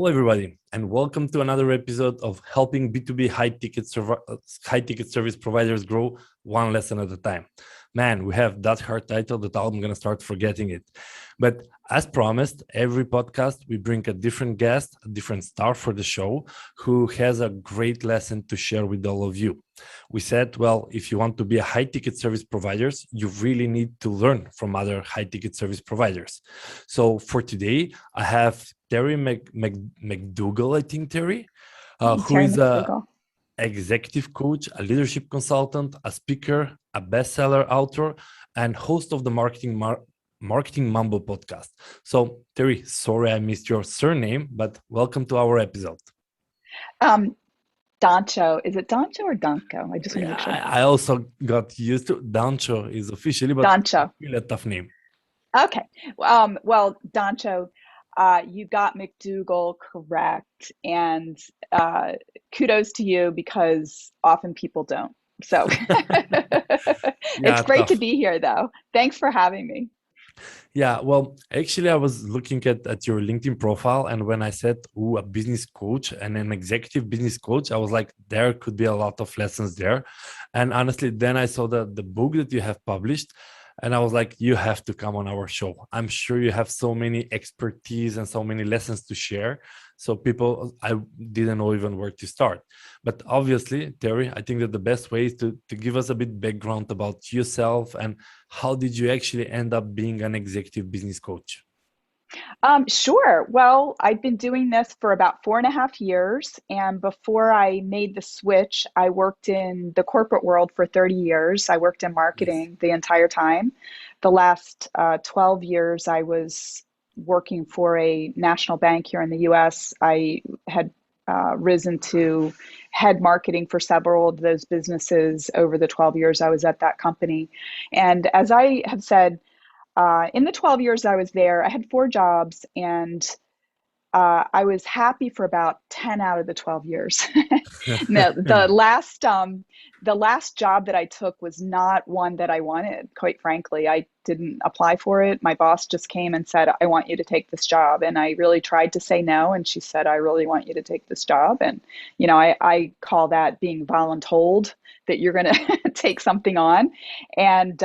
everybody, and welcome to another episode of helping B2B high ticket service providers grow one lesson at a time. Man, we have that hard title that I'm going to start forgetting it. But as promised, every podcast we bring a different guest, a different star for the show, who has a great lesson to share with all of you. We said, well, if you want to be a high ticket service providers, you really need to learn from other high ticket service providers. So for today, I have Terry McDougall, I think, Terry, who Terry is a McDougall. executive coach, a leadership consultant, a speaker, a bestseller author, and host of the Marketing Mambo podcast. So, Terry, sorry I missed your surname, but welcome to our episode. Um, Dancho. Is it Dancho or Danko? I just want to Yeah, make sure. I also got used to Dancho is officially, but Dancho. really a tough name. Okay. Well, Dancho, you got McDougall correct, and kudos to you because often people don't. So it's Yeah, great to tough. be here, though. Thanks for having me. Yeah, well, actually, I was looking at your LinkedIn profile, and when I said, "Ooh, a business coach and an executive business coach," I was like, there could be a lot of lessons there. And honestly, then I saw the book that you have published, and I was like, you have to come on our show. I'm sure you have so many expertise and so many lessons to share. So people, I didn't know even where to start. But obviously, Terry, I think that the best way is to give us a bit background about yourself and how did you actually end up being an executive business coach? Sure. Well, I've been doing this for about 4.5 years. And before I made the switch, I worked in the corporate world for 30 years. I worked in Nice. marketing the entire time. The last 12 years, I was working for a national bank here in the US. I had risen to head marketing for several of those businesses over the 12 years I was at that company. And as I have said, in the 12 years I was there, I had 4 jobs, and I was happy for about 10 out of the 12 years. No, the last job that I took was not one that I wanted, quite frankly. I didn't apply for it. My boss just came and said, I want you to take this job. And I really tried to say no. And she said, I really want you to take this job. And, I call that being voluntold, that you're going to take something on. And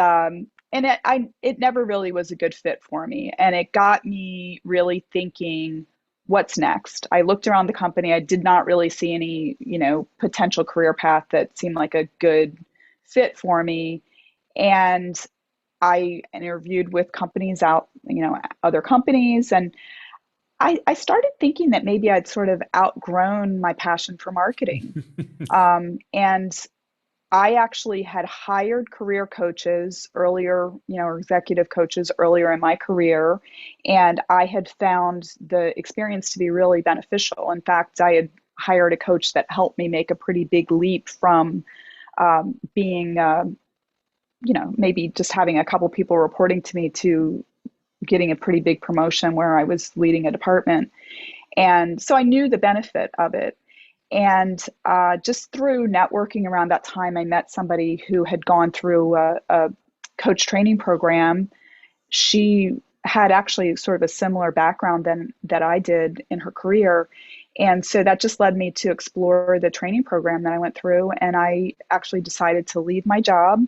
it never really was a good fit for me. And it got me really thinking, what's next? I looked around the company. I did not really see any, potential career path that seemed like a good fit for me. And I interviewed with companies out, other companies. And I started thinking that maybe I'd sort of outgrown my passion for marketing. And I actually had hired career coaches earlier, or executive coaches earlier in my career, and I had found the experience to be really beneficial. In fact, I had hired a coach that helped me make a pretty big leap from being, maybe just having a couple people reporting to me to getting a pretty big promotion where I was leading a department. And so I knew the benefit of it. And just through networking around that time, I met somebody who had gone through a coach training program. She had actually sort of a similar background than that I did in her career. And so that just led me to explore the training program that I went through. And I actually decided to leave my job.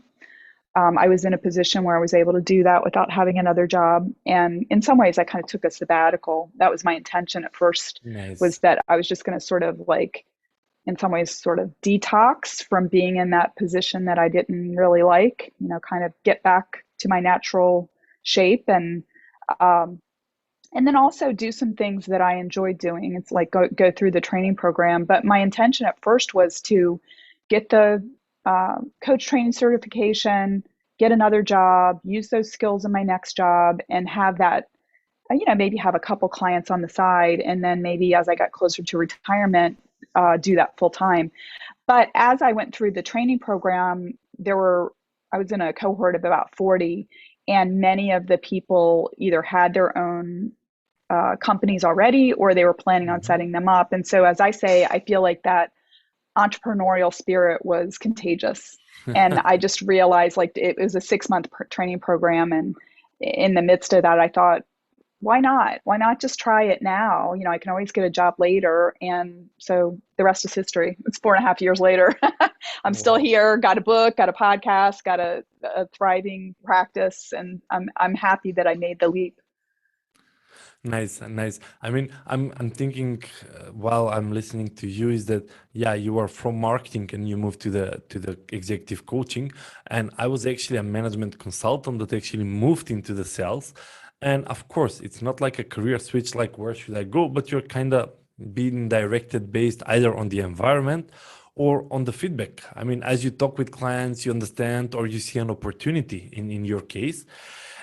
I was in a position where I was able to do that without having another job. And in some ways, I kind of took a sabbatical. That was my intention at first, was Nice. that I was just going to sort of like, in some ways, sort of detox from being in that position that I didn't really like, kind of get back to my natural shape, um, and then also do some things that I enjoyed doing. It's like go through the training program. But my intention at first was to get the coach training certification, get another job, use those skills in my next job, and have that, maybe have a couple clients on the side. And then maybe as I got closer to retirement, do that full time. But as I went through the training program, I was in a cohort of about 40, and many of the people either had their own companies already or they were planning on Mhm. setting them up. And so, as I say, I feel like that entrepreneurial spirit was contagious. And I just realized, like, it was a 6-month training program. And in the midst of that, I thought, why not? Why not just try it now? You know, I can always get a job later. And so the rest is history. It's 4.5 years later. I'm still Wow. here, got a book, got a podcast, got a thriving practice, and I'm happy that I made the leap. Nice, nice. I mean, I'm thinking while I'm listening to you is that yeah, you are from marketing and you moved to the executive coaching, and I was actually a management consultant that actually moved into the sales, and of course, it's not like a career switch like where should I go, but you're kind of being directed based either on the environment or on the feedback. I mean, as you talk with clients, you understand or you see an opportunity in your case.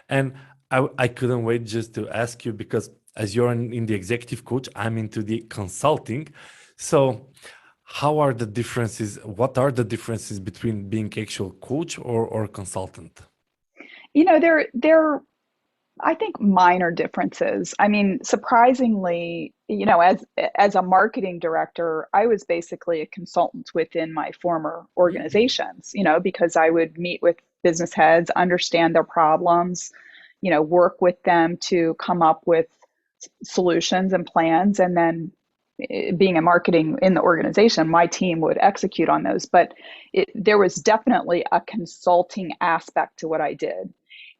And I couldn't wait just to ask you because as you're in the executive coach, I'm into the consulting. So how are the differences? What are the differences between being actual coach or consultant? You know, they're I think minor differences. I mean, surprisingly, you know, as a marketing director, I was basically a consultant within my former Mhm. organizations, you know, because I would meet with business heads, understand their problems, you know, work with them to come up with solutions and plans, and then being a marketing in the organization, my team would execute on those. But there was definitely a consulting aspect to what I did,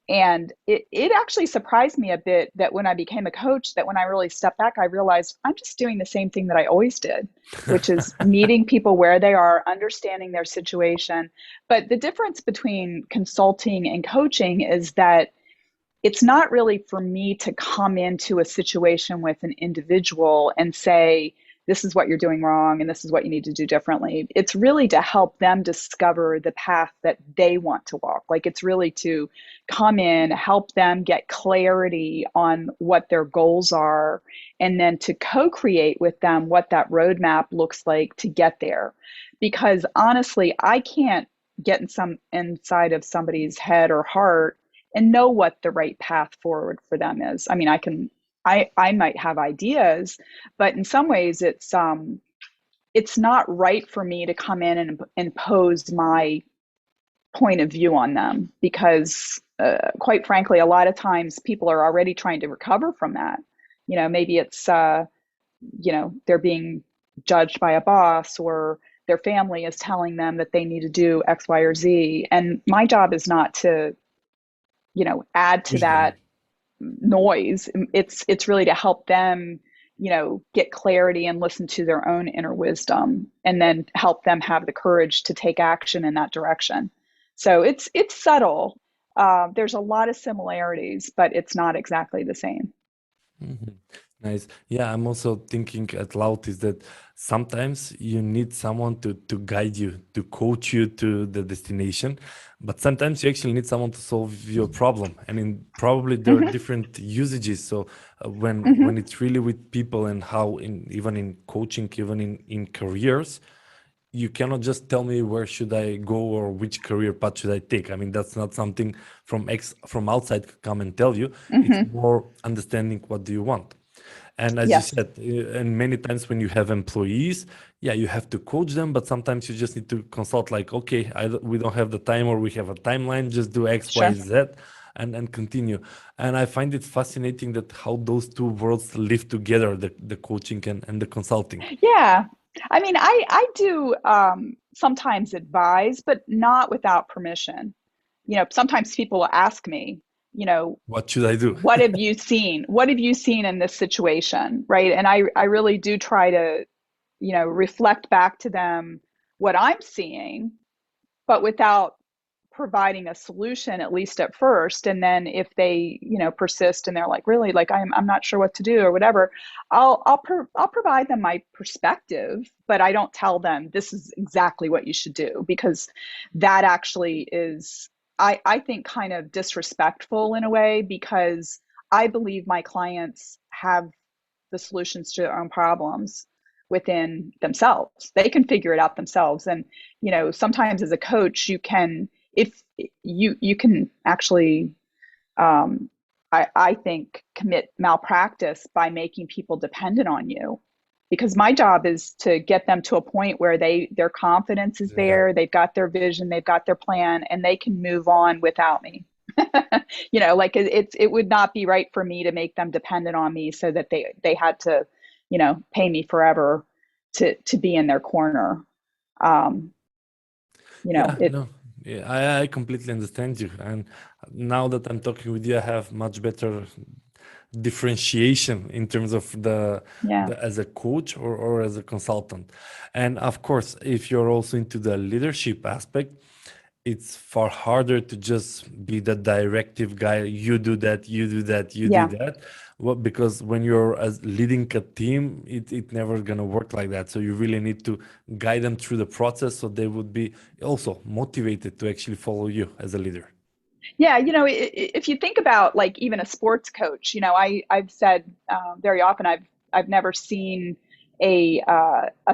and it actually surprised me a bit that when I became a coach, that when I really stepped back, I realized I'm just doing the same thing that I always did, which is meeting people where they are, understanding their situation. But the difference between consulting and coaching is that it's not really for me to come into a situation with an individual and say, this is what you're doing wrong and this is what you need to do differently. It's really to help them discover the path that they want to walk. Like, it's really to come in, help them get clarity on what their goals are, and then to co-create with them what that roadmap looks like to get there. Because honestly, I can't get inside of somebody's head or heart and know what the right path forward for them is. I mean, I might have ideas, but in some ways it's not right for me to come in and impose my point of view on them, because quite frankly, a lot of times people are already trying to recover from that. You know, maybe it's you know, they're being judged by a boss, or their family is telling them that they need to do X, Y, or Z. And my job is not to, you know, add to Push them. that noise. It's really to help them, you know, get clarity and listen to their own inner wisdom, and then help them have the courage to take action in that direction. So it's subtle. There's a lot of similarities, but it's not exactly the same. Mhm. Nice. Yeah, I'm also thinking at loud is that sometimes you need someone to guide you, to coach you to the destination, but sometimes you actually need someone to solve your problem. And in probably there are Hmm. different usages. So when Hmm. it's really with people and how in even in coaching, even in careers, you cannot just tell me where should I go or which career path should I take. I mean, that's not something from outside come and tell you. It's Hmm. more understanding what do you want. And as you Yes, said, and many times when you have employees, yeah, you have to coach them, but sometimes you just need to consult like, okay, we don't have the time or we have a timeline, just do X, Y, sure. Z and continue. And I find it fascinating that how those two worlds live together, the coaching and the consulting. Yeah. I mean, I do sometimes advise, but not without permission. You know, sometimes people will ask me, you know, What should I do? what have you seen? What have you seen in this situation? Right. And I really do try to, you know, reflect back to them what I'm seeing, but without providing a solution, at least at first. And then if they, you know, persist and they're like, really, like, I'm not sure what to do or whatever, I'll provide them my perspective, but I don't tell them this is exactly what you should do, because that actually is, I think, kind of disrespectful in a way, because I believe my clients have the solutions to their own problems within themselves. They can figure it out themselves. And, you know, sometimes as a coach, you can, if you can actually, um, I think, commit malpractice by making people dependent on you. Because my job is to get them to a point where their confidence is Yeah. there, they've got their vision, they've got their plan, and they can move on without me. Like it would not be right for me to make them dependent on me so that they had to, pay me forever to be in their corner. Um, Yeah, it no, yeah, I completely understand you. And now that I'm talking with you, I have much better differentiation in terms of yeah. the as a coach or as a consultant. And of course, if you're also into the leadership aspect, it's far harder to just be the directive guy. You do that, you do that, you do Yeah. that. Well, because when you're as leading a team, it never gonna work like that. So you really need to guide them through the process so they would be also motivated to actually follow you as a leader. Yeah, if you think about like even a sports coach, I've said very often I've never seen a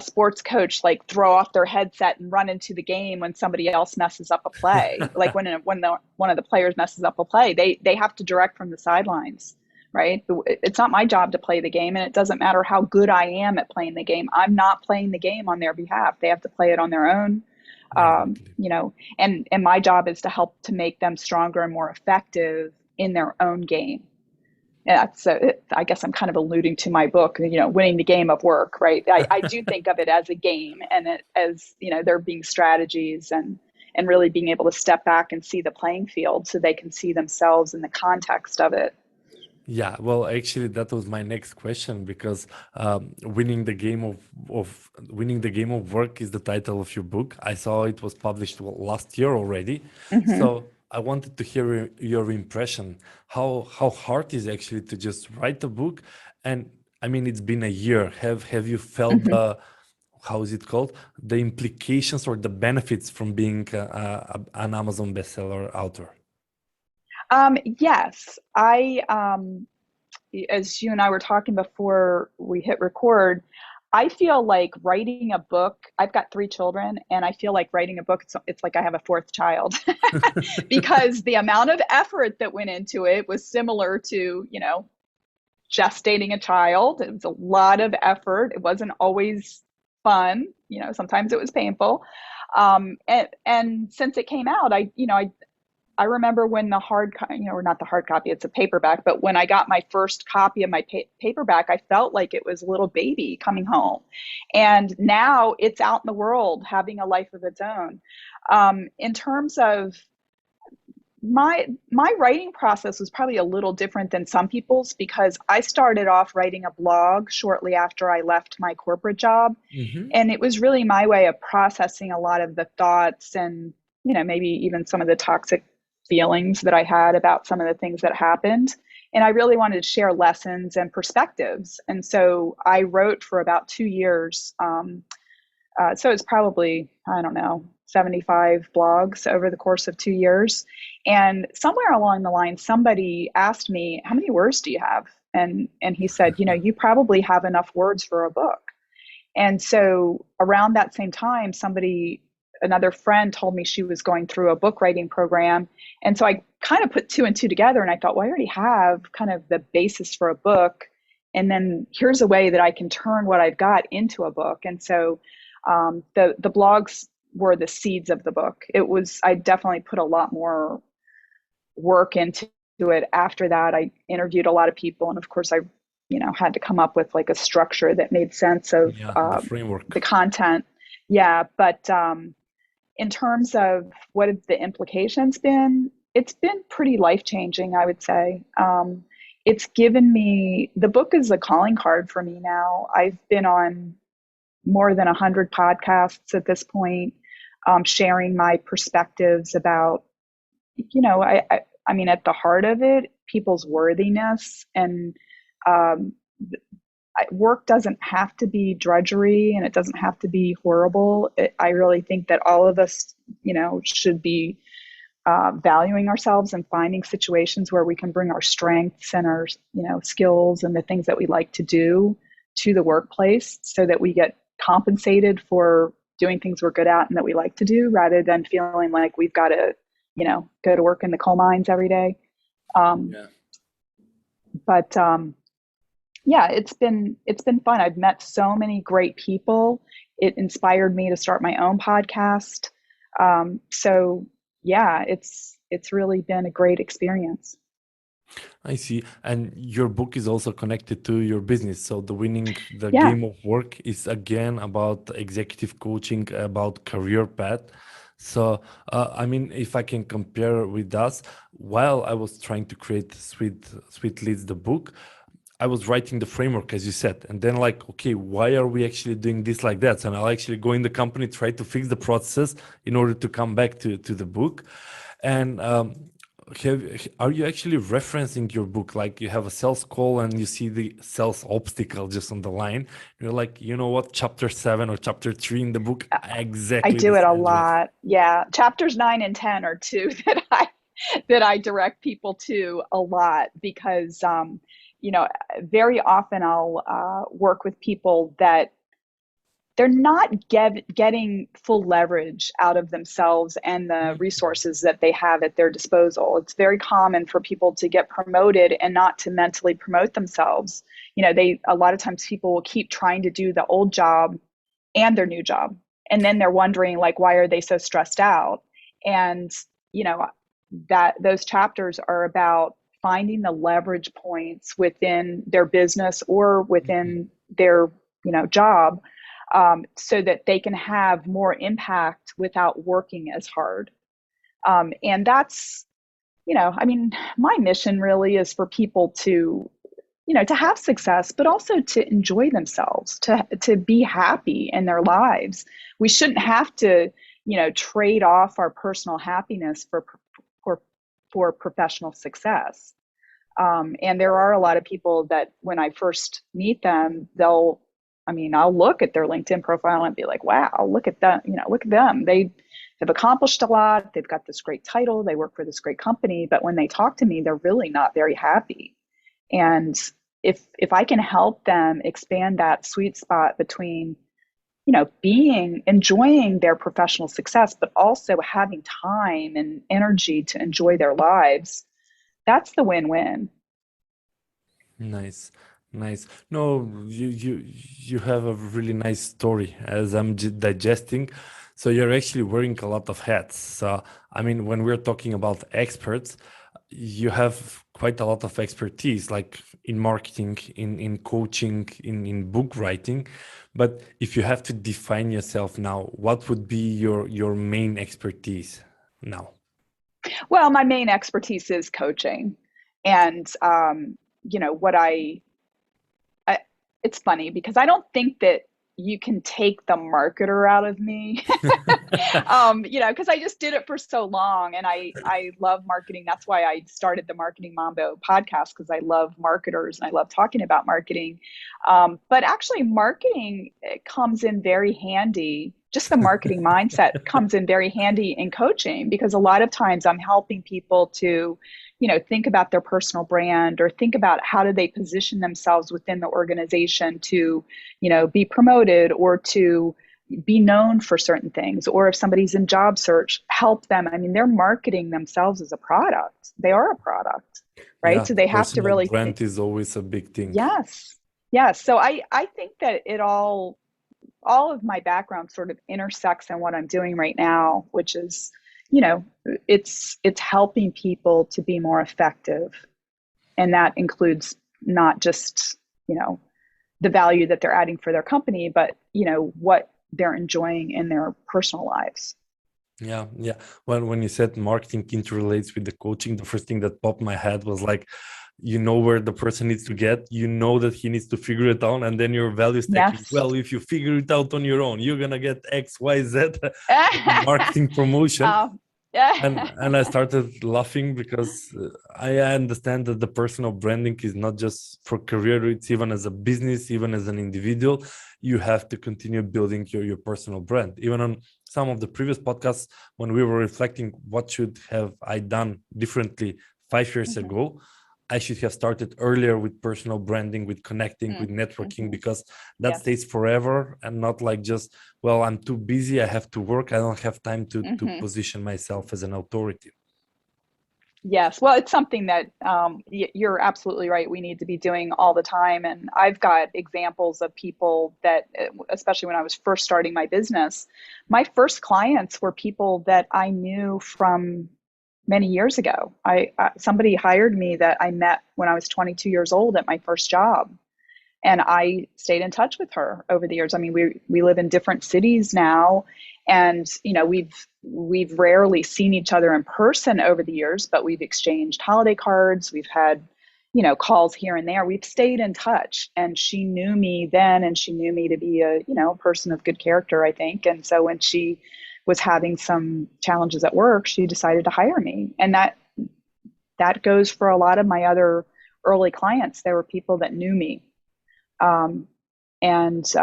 sports coach like throw off their headset and run into the game when somebody else messes up a play. Like one of the players messes up a play, they have to direct from the sidelines, right? It's not my job to play the game, and it doesn't matter how good I am at playing the game. I'm not playing the game on their behalf. They have to play it on their own. Exactly. And my job is to help to make them stronger and more effective in their own game. Yeah, so I guess I'm kind of alluding to my book, winning the game of work, right? I do think of it as a game, and as there being strategies and really being able to step back and see the playing field so they can see themselves in the context of it. Yeah, well, actually, that was my next question because winning the game of work is the title of your book. I saw it was published last year already, Hmm. so I wanted to hear your impression. How hard is actually to just write a book? And I mean, it's been a year. Have you felt Hmm. the how is it called, the implications or the benefits from being an Amazon bestseller author? Yes, as you and I were talking before we hit record, I feel like writing a book. I've got three children, and I feel like writing a book, it's like I have a fourth child because the amount of effort that went into it was similar to, gestating a child. It was a lot of effort. It wasn't always fun. Sometimes it was painful. And since it came out, I remember when or not the hard copy, it's a paperback, but when I got my first copy of my paperback, I felt like it was a little baby coming home. And now it's out in the world having a life of its own. In terms of my writing process was probably a little different than some people's because I started off writing a blog shortly after I left my corporate job. Hmm. And it was really my way of processing a lot of the thoughts and, maybe even some of the toxic feelings that I had about some of the things that happened. And I really wanted to share lessons and perspectives. And so I wrote for about 2 years. So it's probably, I don't know, 75 blogs over the course of 2 years. And somewhere along the line, somebody asked me, "How many words do you have?" And he said, "You probably have enough words for a book." And so around that same time, another friend told me she was going through a book writing program. And so I kind of put two and two together and I thought, well, I already have kind of the basis for a book. And then here's a way that I can turn what I've got into a book. And so the blogs were the seeds of the book. I definitely put a lot more work into it after that. I interviewed a lot of people. And of course, I had to come up with like a structure that made sense of Yeah, the the framework. content. Yeah, but in terms of what have the implications been, it's been pretty life changing, I would say. It's given me, the book is a calling card for me now. I've been on more than 100 podcasts at this point, sharing my perspectives about, I mean, at the heart of it, people's worthiness and um, work doesn't have to be drudgery and it doesn't have to be horrible. I really think that all of us, should be valuing ourselves and finding situations where we can bring our strengths and our, skills and the things that we like to do to the workplace so that we get compensated for doing things we're good at and that we like to do rather than feeling like we've got to, go to work in the coal mines every day. Um, Yeah. but yeah, it's been fun. I've met so many great people. It inspired me to start my own podcast. So yeah, it's really been a great experience. I see. And your book is also connected to your business. So the winning the Yeah. game of work is again about executive coaching, about career path. So I mean, if I can compare with us, while I was trying to create Sweet Leads, the book, I was writing the framework, as you said, and then like, okay, why are we actually doing this like that? And I'll actually go in the company, try to fix the process in order to come back to the book. And are you actually referencing your book? Like you have a sales call and you see the sales obstacle just on the line. You're like, you know what, chapter 7 or chapter 3 in the book, I exactly the do it a same address. lot. Yeah. Chapters 9 and 10 are two that I direct people to a lot because you know, very often I'll work with people that they're not getting full leverage out of themselves and the resources that they have at their disposal. It's very common for people to get promoted and not to mentally promote themselves. You know, a lot of times people will keep trying to do the old job and their new job. And then they're wondering like, why are they so stressed out? And, you know, that those chapters are about finding the leverage points within their business or Mhm. within their, job, so that they can have more impact without working as hard. And that's, I mean, my mission really is for people to, to have success, but also to enjoy themselves, to be happy in their lives. We shouldn't have to, trade off our personal happiness for for professional success. And there are a lot of people that when I first meet them, I'll look at their LinkedIn profile and be like, wow, look at them, look at them. They've accomplished a lot. They've got this great title. They work for this great company. But when they talk to me, they're really not very happy. And if I can help them expand that sweet spot between, enjoying their professional success, but also having time and energy to enjoy their lives, that's the win-win. Nice, nice. No, you have a really nice story as I'm digesting. So you're actually wearing a lot of hats. So I mean, when we're talking about experts, you have quite a lot of expertise, like in marketing, in coaching, in book writing. But if you have to define yourself now, what would be your main expertise now? Well, my main expertise is coaching. And, what I it's funny because I don't think that you can take the marketer out of me. Because I just did it for so long and I love marketing. That's why I started the Marketing Mambo podcast because I love marketers and I love talking about marketing. But actually, marketing comes in very handy. Just the marketing mindset comes in very handy in coaching because a lot of times I'm helping people to, think about their personal brand or think about how do they position themselves within the organization to, be promoted or to be known for certain things. Or if somebody's in job search, help them. I mean, they're marketing themselves as a product. They are a product, right? Yeah, So the they have to personal really brand is always a big thing. yes. Yes. So I think that all of my background sort of intersects in what I'm doing right now, which is, you know, it's helping people to be more effective. And that includes not just, the value that they're adding for their company, but, what they're enjoying in their personal lives. Yeah, yeah. Well, when you said marketing interrelates with the coaching, the first thing that popped my head was like, you know where the person needs to get, you know that he needs to figure it out, and then your value stack is, Yes. well, if you figure it out on your own, you're gonna get X, Y, Z as a marketing promotion. And I started laughing because I understand that the personal branding is not just for career, it's even as a business, even as an individual. You have to continue building your personal brand. Even on some of the previous podcasts, when we were reflecting what should have I done differently 5 years Mhm, ago, I should have started earlier with personal branding, with connecting, with mhm, networking, mhm. because that Yes. stays forever and not like just, well, I'm too busy, I have to work, I don't have time to Mhm. position myself as an authority. Yes. Well, it's something that you're absolutely right. We need to be doing all the time. And I've got examples of people that, especially when I was first starting my business, my first clients were people that I knew from many years ago. Somebody hired me that I met when I was 22 years old at my first job, and I stayed in touch with her over the years. I mean, we live in different cities now, and we've rarely seen each other in person over the years, but we've exchanged holiday cards. We've had calls here and there. We've stayed in touch, and she knew me then, and she knew me to be a person of good character, I think. And so when she was having some challenges at work, she decided to hire me, and that goes for a lot of my other early clients. There were people that knew me, and That's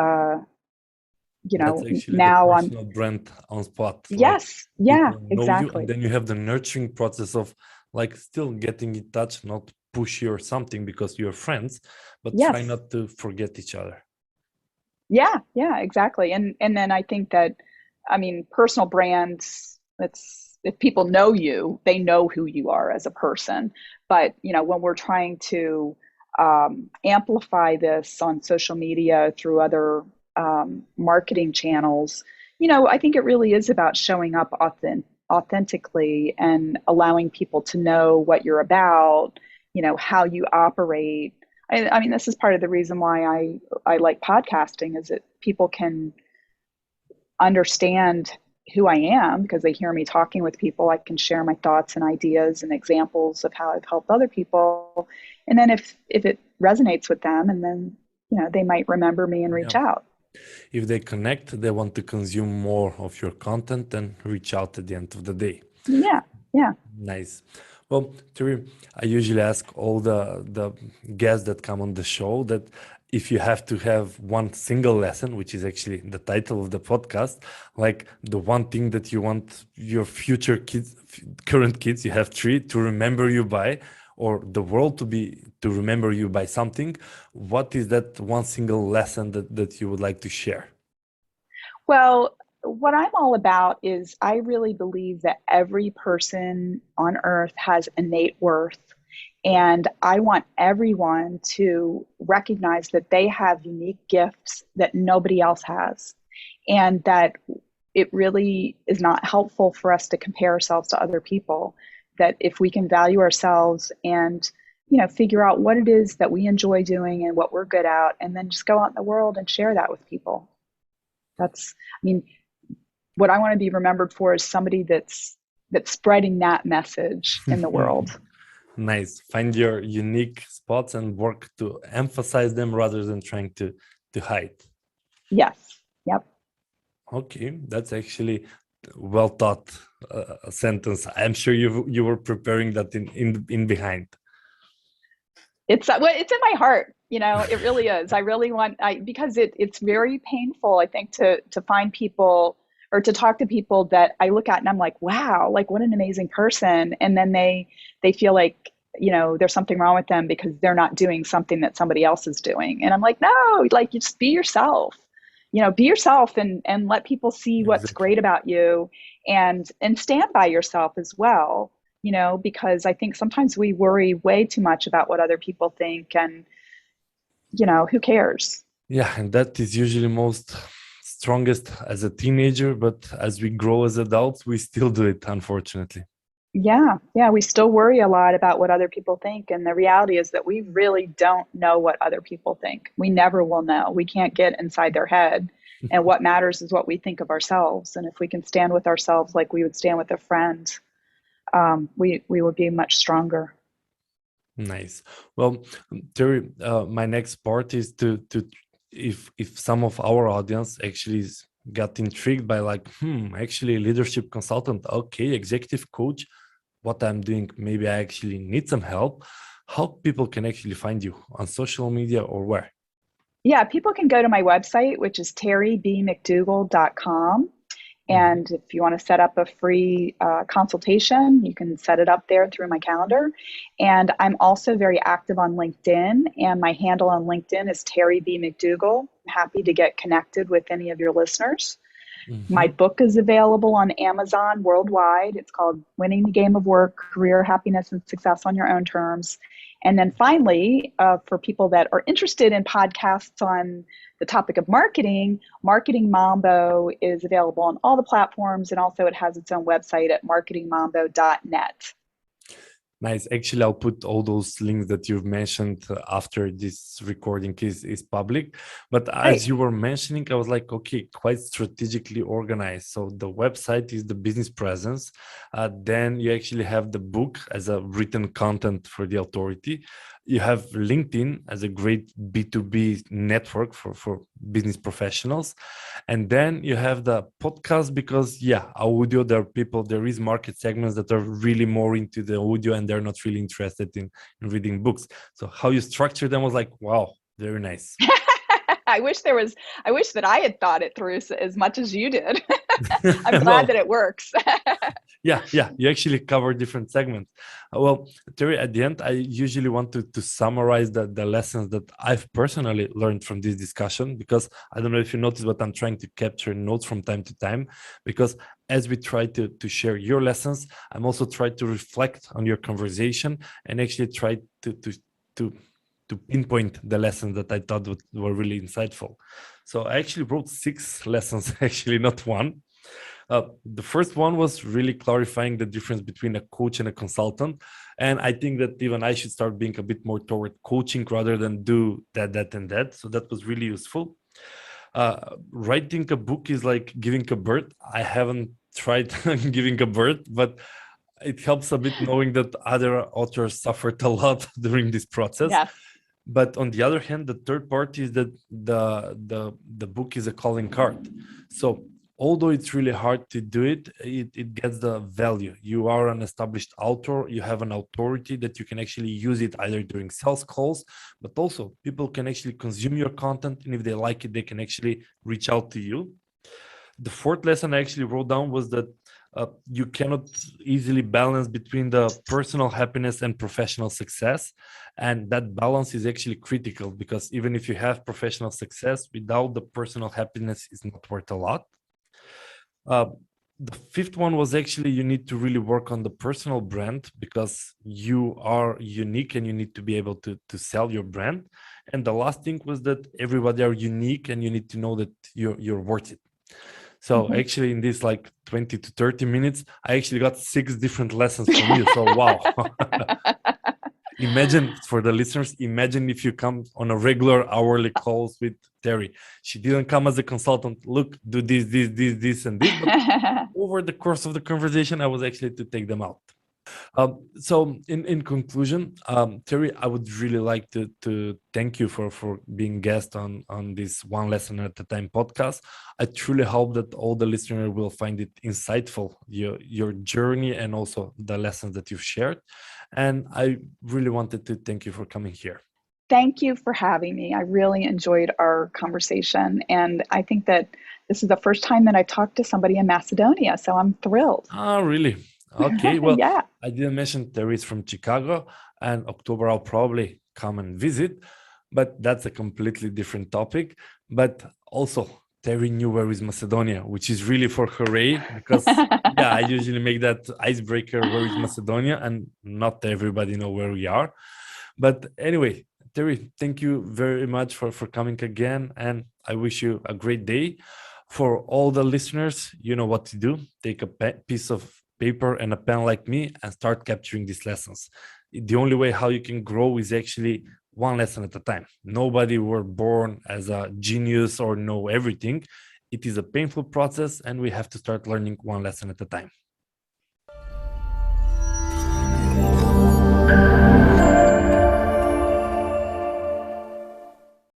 actually the now I'm. personal brand on spot. Like Yes, yeah, people know you, and exactly. then you have the nurturing process of like still getting in touch, not pushy or something because you're friends, but try Yes. not to forget each other. Yeah, yeah, exactly. And then I think that, I mean, personal brands, it's if people know you, they know who you are as a person. But, when we're trying to amplify this on social media through other marketing channels, I think it really is about showing up authentically and allowing people to know what you're about, how you operate. I mean, this is part of the reason why I like podcasting, is that people can understand who I am because they hear me talking with people. I can share my thoughts and ideas and examples of how I've helped other people. And then if it resonates with them, and then, they might remember me and Yeah. reach out. If they connect, they want to consume more of your content and reach out at the end of the day. Yeah. Yeah. Nice. Well, Terry, I usually ask all the guests that come on the show that if you have to have one single lesson, which is actually the title of the podcast, like the one thing that you want your future kids, current kids, you have three, to remember you by, or the world to remember you by something, what is that one single lesson that you would like to share? Well, what I'm all about is I really believe that every person on earth has innate worth. And I want everyone to recognize that they have unique gifts that nobody else has. And that it really is not helpful for us to compare ourselves to other people. That if we can value ourselves and figure out what it is that we enjoy doing and what we're good at, and then just go out in the world and share that with people. I mean, what I want to be remembered for is somebody that's spreading that message in the world. Nice. Find your unique spots and work to emphasize them rather than trying to hide. Yes. Yep. Okay, that's actually well thought sentence. I'm sure you were preparing that in behind. It's in my heart. It really is. I really want, because it's very painful, I think, to find people or to talk to people that I look at and I'm like, wow, like what an amazing person. And then they feel like, there's something wrong with them because they're not doing something that somebody else is doing. And I'm like, no, like you just be yourself, be yourself and let people see what's Exactly. great about you, and stand by yourself as well. Because I think sometimes we worry way too much about what other people think, and, who cares? Yeah, and that is usually most strongest as a teenager, but as we grow as adults, we still do it, unfortunately. Yeah. Yeah. We still worry a lot about what other people think. And the reality is that we really don't know what other people think. We never will know. We can't get inside their head. And what matters is what we think of ourselves. And if we can stand with ourselves like we would stand with a friend, we will be much stronger. Nice. Well, Terry, my next part is to if some of our audience actually got intrigued by like, actually leadership consultant, okay, executive coach, what I'm doing, maybe I actually need some help. How people can actually find you on social media or where? Yeah, people can go to my website, which is terrybmcdougall.com. And if you want to set up a free consultation, you can set it up there through my calendar. And I'm also very active on LinkedIn, and my handle on LinkedIn is Terry B. McDougall. I'm happy to get connected with any of your listeners. My book is available on Amazon worldwide. It's called Winning the Game of Work, Career Happiness and Success on Your Own Terms. And then finally, for people that are interested in podcasts on the topic of marketing, Marketing Mambo is available on all the platforms. And also it has its own website at marketingmambo.net. Nice. Actually, I'll put all those links that you've mentioned after this recording is public. But as you were mentioning, I was like, okay, quite strategically organized. So the website is the business presence. Then you actually have the book as a written content for the authority. You have LinkedIn as a great B2B network for business professionals. And then you have the podcast because, audio, there is market segments that are really more into the audio and they're not really interested in reading books. So how you structure them was like, wow, very nice. I wish that I had thought it through as much as you did. I'm glad that it works. Yeah, you actually cover different segments. Well, Terry, at the end, I usually want to summarize the lessons that I've personally learned from this discussion, because I don't know if you noticed, but I'm trying to capture notes from time to time, because as we try to share your lessons, I'm also trying to reflect on your conversation and actually try to pinpoint the lessons that I thought were really insightful. So I actually wrote 6 lessons, actually not one. The first one was really clarifying the difference between a coach and a consultant. And I think that even I should start being a bit more toward coaching rather than do that, and that. So that was really useful. Writing a book is like giving a birth. I haven't tried giving a birth, but it helps a bit knowing that other authors suffered a lot during this process. Yes. But on the other hand, the third part is that the book is a calling card. So although it's really hard to do it, it gets the value. You are an established author, you have an authority that you can actually use it either during sales calls, but also people can actually consume your content, and if they like it, they can actually reach out to you. The fourth lesson I actually wrote down was that you cannot easily balance between the personal happiness and professional success. And that balance is actually critical, because even if you have professional success, without the personal happiness is not worth a lot. The fifth one was actually you need to really work on the personal brand, because you are unique and you need to be able to sell your brand. And the last thing was that everybody are unique and you need to know that you're worth it. So actually in this like 20 to 30 minutes, I actually got 6 different lessons from you. So wow. Imagine, for the listeners, imagine if you come on a regular hourly calls with Terry. She didn't come as a consultant. Look, do this, and this. But over the course of the conversation, I was actually to take them out. So in conclusion, Terry, I would really like to thank you for being guest on this One Lesson at a Time podcast. I truly hope that all the listeners will find it insightful, your journey and also the lessons that you've shared. And I really wanted to thank you for coming here. Thank you for having me. I really enjoyed our conversation. And I think that this is the first time that I've talked to somebody in Macedonia. So I'm thrilled. Oh, really? Okay. Well, yeah. I didn't mention Terry is from Chicago, and October I'll probably come and visit, but that's a completely different topic. But also, Terry knew where is Macedonia, which is really for hooray, because I usually make that icebreaker, where is Macedonia, and not everybody know where we are. But anyway, Terry, thank you very much for coming again, and I wish you a great day. For all the listeners, you know what to do. Take a piece of paper and a pen like me and start capturing these lessons. The only way how you can grow is actually one lesson at a time. Nobody were born as a genius or know everything. It is a painful process, and we have to start learning one lesson at a time.